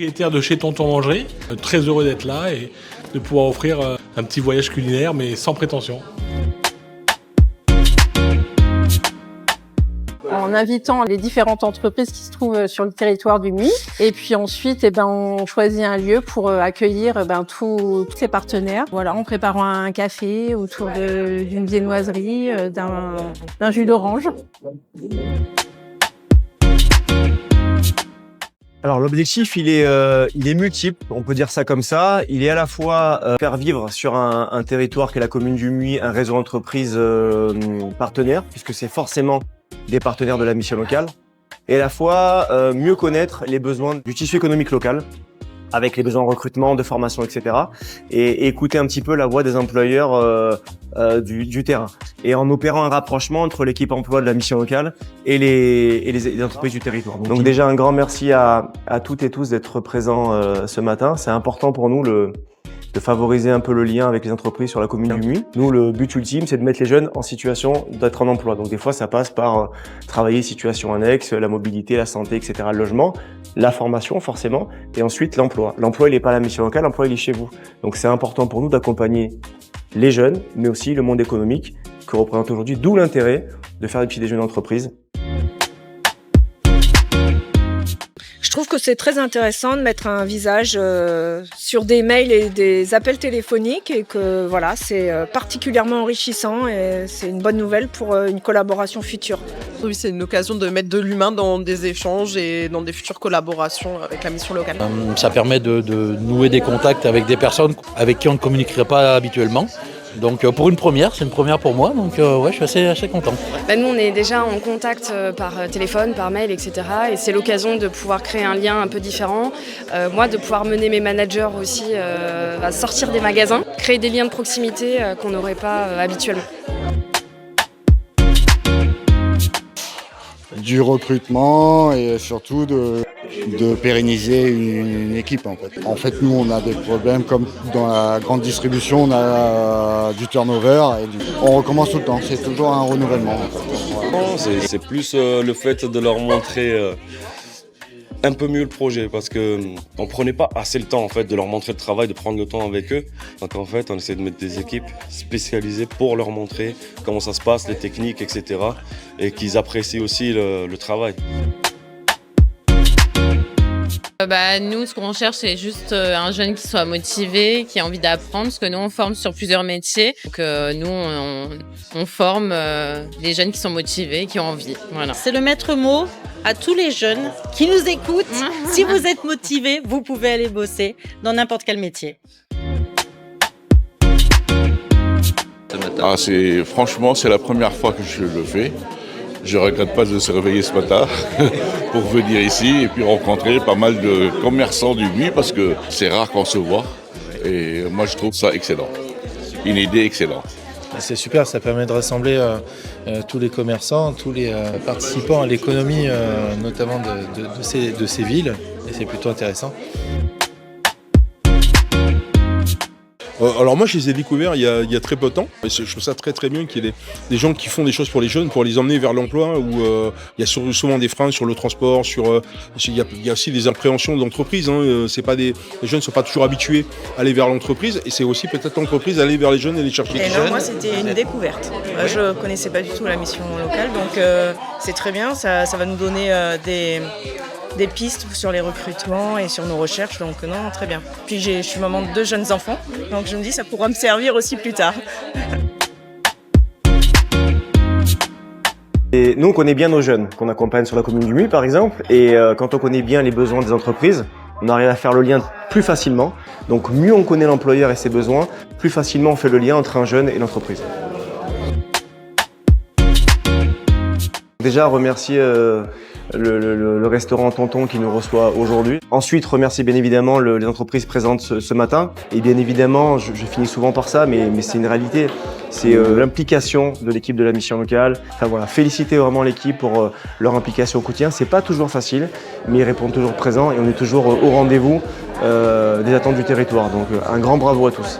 Propriétaire de chez Tonton Mangerie, très heureux d'être là et de pouvoir offrir un petit voyage culinaire mais sans prétention. En invitant les différentes entreprises qui se trouvent sur le territoire du Muy. Et puis ensuite, on choisit un lieu pour accueillir tous les partenaires. Voilà, en préparant un café autour d'une viennoiserie, d'un jus d'orange. Alors l'objectif, il est multiple, on peut dire ça comme ça. Il est à la fois faire vivre sur un territoire qu'est la commune du Muy un réseau d'entreprises partenaires, puisque c'est forcément des partenaires de la mission locale, et à la fois mieux connaître les besoins du tissu économique local, avec les besoins en recrutement, de formation, etc. Et écouter un petit peu la voix des employeurs du terrain. Et en opérant un rapprochement entre l'équipe emploi de la mission locale et les entreprises du territoire. Donc déjà un grand merci à toutes et tous d'être présents ce matin. C'est important pour nous de favoriser un peu le lien avec les entreprises sur la commune du Muy. Nous, le but ultime, c'est de mettre les jeunes en situation d'être en emploi. Donc des fois, ça passe par travailler situation annexe, la mobilité, la santé, etc., le logement, la formation forcément, et ensuite l'emploi. L'emploi, il n'est pas à la mission locale, l'emploi, il est chez vous. Donc c'est important pour nous d'accompagner les jeunes, mais aussi le monde économique que représente aujourd'hui, d'où l'intérêt de faire des petits déjeuners d'entreprise. Je trouve que c'est très intéressant de mettre un visage sur des mails et des appels téléphoniques et que voilà, c'est particulièrement enrichissant et c'est une bonne nouvelle pour une collaboration future. Oui, c'est une occasion de mettre de l'humain dans des échanges et dans des futures collaborations avec la mission locale. Ça permet de nouer des contacts avec des personnes avec qui on ne communiquerait pas habituellement. Donc pour une première, c'est une première pour moi, donc ouais, je suis assez content. Nous on est déjà en contact par téléphone, par mail, etc. Et c'est l'occasion de pouvoir créer un lien un peu différent. Moi de pouvoir mener mes managers aussi à sortir des magasins, créer des liens de proximité qu'on n'aurait pas habituellement. Du recrutement et surtout de pérenniser une équipe en fait. En fait, nous, on a des problèmes comme dans la grande distribution, on a du turnover et on recommence tout le temps. C'est toujours un renouvellement. En fait. C'est plus le fait de leur montrer un peu mieux le projet parce que on prenait pas assez le temps en fait de leur montrer le travail, de prendre le temps avec eux. Donc en fait, on essaie de mettre des équipes spécialisées pour leur montrer comment ça se passe, les techniques, etc. et qu'ils apprécient aussi le travail. Nous, ce qu'on cherche, c'est juste un jeune qui soit motivé, qui a envie d'apprendre, parce que nous, on forme sur plusieurs métiers. Donc, nous, on forme les jeunes qui sont motivés, qui ont envie. Voilà. C'est le maître mot à tous les jeunes qui nous écoutent. Si vous êtes motivés, vous pouvez aller bosser dans n'importe quel métier. Franchement, c'est la première fois que je le fais. Je ne regrette pas de se réveiller ce matin pour venir ici et puis rencontrer pas mal de commerçants du Muy parce que c'est rare qu'on se voit. Et moi, je trouve ça excellent. Une idée excellente. C'est super, ça permet de rassembler tous les commerçants, tous les participants à l'économie, notamment de ces villes. Et c'est plutôt intéressant. Alors moi je les ai découverts il y a très peu de temps. Je trouve ça très bien qu'il y ait des gens qui font des choses pour les jeunes, pour les emmener vers l'emploi, où il y a souvent des freins sur le transport, il y a aussi des appréhensions d'entreprise. Les jeunes ne sont pas toujours habitués à aller vers l'entreprise et c'est aussi peut-être l'entreprise à aller vers les jeunes et les chercher. Et non, moi c'était une découverte. Je ne connaissais pas du tout la mission locale, donc c'est très bien, ça va nous donner des pistes sur les recrutements et sur nos recherches, donc non, très bien. Puis je suis maman de 2 jeunes enfants, donc je me dis ça pourra me servir aussi plus tard. Et nous, on connaît bien nos jeunes qu'on accompagne sur la commune du Muy, par exemple, et quand on connaît bien les besoins des entreprises, on arrive à faire le lien plus facilement. Donc mieux on connaît l'employeur et ses besoins, plus facilement on fait le lien entre un jeune et l'entreprise. Déjà, remercier le restaurant Tonton qui nous reçoit aujourd'hui. Ensuite, remercier bien évidemment les entreprises présentes ce matin. Et bien évidemment, je finis souvent par ça, mais c'est une réalité. C'est l'implication de l'équipe de la mission locale. Enfin voilà, féliciter vraiment l'équipe pour leur implication au quotidien. C'est pas toujours facile, mais ils répondent toujours présents et on est toujours au rendez-vous des attentes du territoire. Donc un grand bravo à tous.